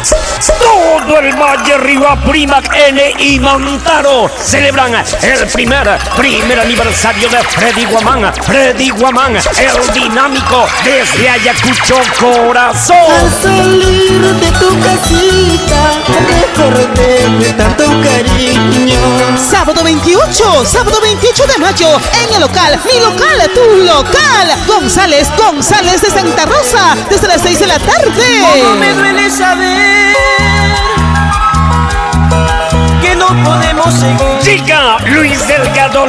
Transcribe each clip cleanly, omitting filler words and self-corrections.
Todo el Valle Río Apurimac, N y Montaro celebran el primer aniversario de Freddy Guamán. Freddy Guamán, el dinámico desde Ayacucho, corazón. Al salir de tu casita, recordé tanto cariño. Sábado 28 de mayo, en el local, mi local, tu local. González de Santa Rosa, desde las 6 de la tarde. ¿Cómo me duele saber que no podemos seguir? Llega Luis Delgado,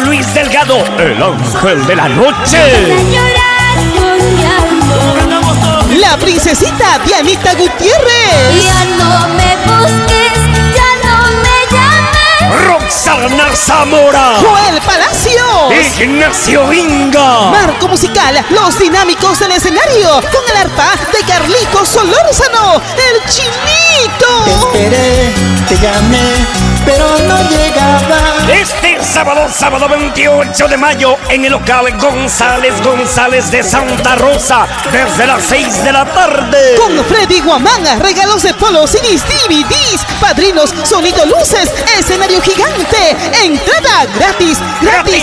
el ángel de la noche. La princesita Dianita Gutiérrez. Ya no me busques, ya no me llames. Roxana Zamora. Joel Palacio. Ignacio Inga. Marco musical, los dinámicos del escenario, con el arpa de Carlitos Solórzano, el Chinito. Te esperé, te llamé, pero no llegaba. Este sábado 28 de mayo, en el local González de Santa Rosa, desde las 6 de la tarde. Con Freddy Guamán, regalos de polos, CDs, DVDs, padrinos, sonido, luces, escenario gigante, entrada gratis. Gratis.